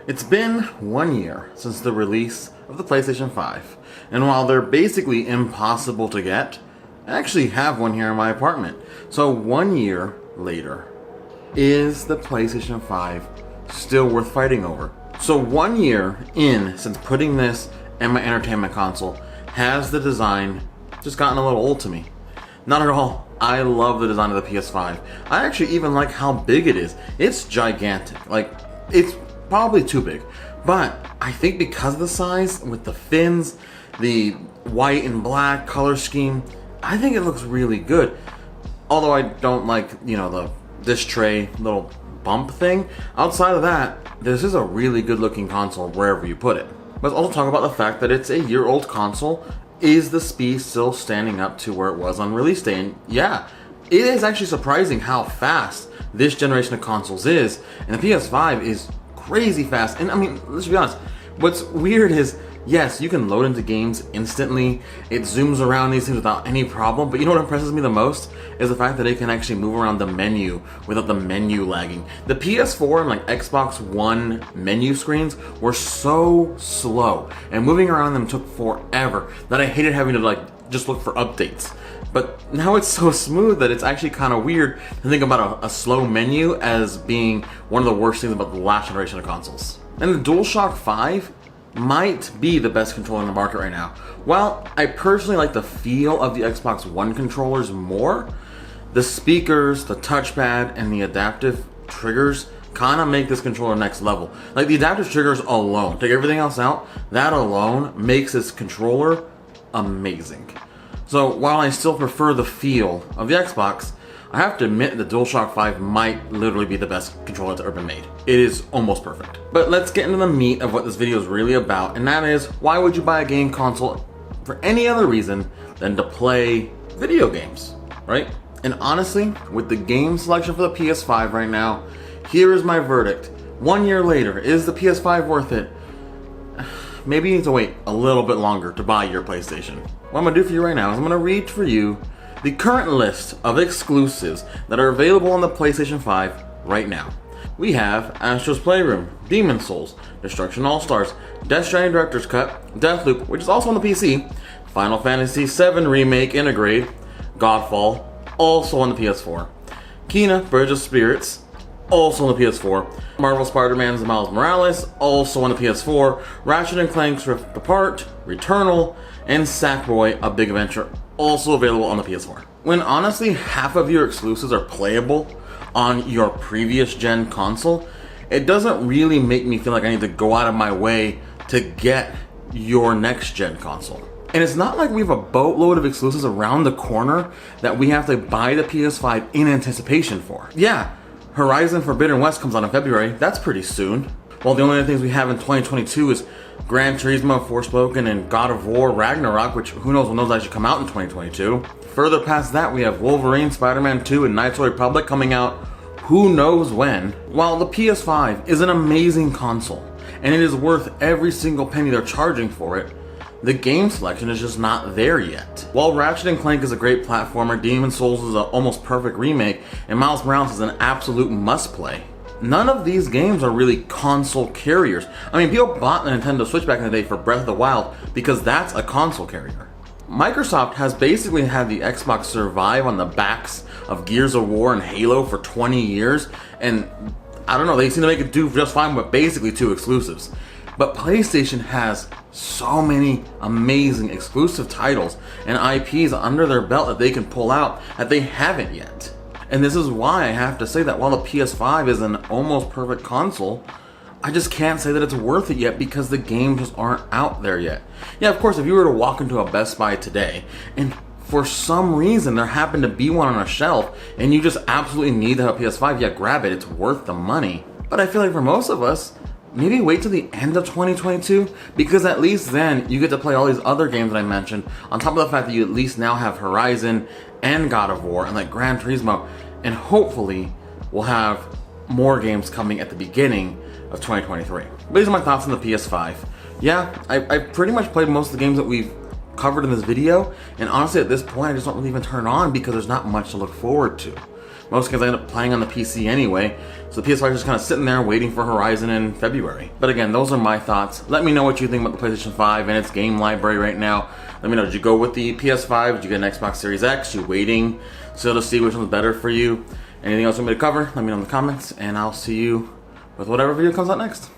It's been 1 year since the release of the PlayStation 5, and while they're basically impossible to get, I actually have one here in my apartment. So 1 year later, is the PlayStation 5 still worth fighting over? So 1 year in since putting this in my entertainment console, has the design just gotten a little old to me? Not at all. I love the design of the PS5. I actually even like how big it is. It's gigantic. Like, it's probably too big. But I think because of the size, with the fins, the white and black color scheme, I think it looks really good. Although I don't like, the disc tray little bump thing. Outside of that, this is a really good looking console wherever you put it. Let's also talk about the fact that it's a year-old console. Is the speed still standing up to where it was on release day? And yeah, it is actually surprising how fast this generation of consoles is. And the PS5 is crazy fast. And I mean, let's be honest, what's weird is, yes, you can load into games instantly. It zooms around these things without any problem. But you know what impresses me the most is the fact that it can actually move around the menu without the menu lagging. The PS4 and like Xbox One menu screens were so slow, and moving around them took forever that I hated having to just look for updates. But now it's so smooth that it's actually kind of weird to think about a slow menu as being one of the worst things about the last generation of consoles. And the DualShock 5 might be the best controller in the market right now. While I personally like the feel of the Xbox One controllers more, the speakers, the touchpad, and the adaptive triggers kind of make this controller next level. Like the adaptive triggers alone, take everything else out, that alone makes this controller amazing. So while I still prefer the feel of the Xbox, I have to admit the DualShock 5 might literally be the best controller that's ever been made. It is almost perfect. But let's get into the meat of what this video is really about, and that is, why would you buy a game console for any other reason than to play video games, right? And honestly, with the game selection for the PS5 right now, here is my verdict. 1 year later, is the PS5 worth it? Maybe you need to wait a little bit longer to buy your PlayStation. What I'm gonna do for you right now is I'm gonna read for you the current list of exclusives that are available on the PlayStation 5 right now. We have Astro's Playroom, Demon's Souls, Destruction All-Stars, Death Stranding Director's Cut, Deathloop, which is also on the PC, Final Fantasy VII Remake Integrate, Godfall, also on the PS4, Kena, Bridge of Spirits, also on the PS4, Marvel Spider-Man's Miles Morales, also on the PS4, Ratchet & Clank's Rift Apart, Returnal, and Sackboy: A Big Adventure, also available on the PS4. When honestly half of your exclusives are playable on your previous gen console, it doesn't really make me feel like I need to go out of my way to get your next gen console. And it's not like we have a boatload of exclusives around the corner that we have to buy the PS5 in anticipation for. Yeah, Horizon Forbidden West comes out in February, that's pretty soon. Well, the only other things we have in 2022 is Gran Turismo, Forspoken, and God of War Ragnarok, which who knows when those actually come out in 2022. Further past that, we have Wolverine, Spider-Man 2, and Knights of the Republic coming out who knows when. While the PS5 is an amazing console, and it is worth every single penny they're charging for it, the game selection is just not there yet. While Ratchet & Clank is a great platformer, Demon's Souls is an almost perfect remake, and Miles Morales is an absolute must-play, none of these games are really console carriers. I mean, people bought the Nintendo Switch back in the day for Breath of the Wild because that's a console carrier. Microsoft has basically had the Xbox survive on the backs of Gears of War and Halo for 20 years, and I don't know, they seem to make it do just fine with basically 2 exclusives. But PlayStation has so many amazing exclusive titles and IPs under their belt that they can pull out that they haven't yet. And this is why I have to say that while the PS5 is an almost perfect console, I just can't say that it's worth it yet because the games just aren't out there yet. Yeah, of course, if you were to walk into a Best Buy today and for some reason there happened to be one on a shelf and you just absolutely need to have a PS5, yeah, grab it, it's worth the money. But I feel like for most of us, maybe wait till the end of 2022, because at least then you get to play all these other games that I mentioned, on top of the fact that you at least now have Horizon and God of War and like Gran Turismo, and hopefully we'll have more games coming at the beginning of 2023. But these are my thoughts on the PS5. Yeah, I pretty much played most of the games that we've covered in this video, and honestly at this point I just don't really even turn it on because there's not much to look forward to. Most games I end up playing on the PC anyway, so the PS5 is just kind of sitting there waiting for Horizon in February. But again, those are my thoughts. Let me know what you think about the PlayStation 5 and its game library right now. Let me know, did you go with the PS5? Did you get an Xbox Series X? You waiting still to see which one's better for you? Anything else you want me to cover? Let me know in the comments, and I'll see you with whatever video comes out next.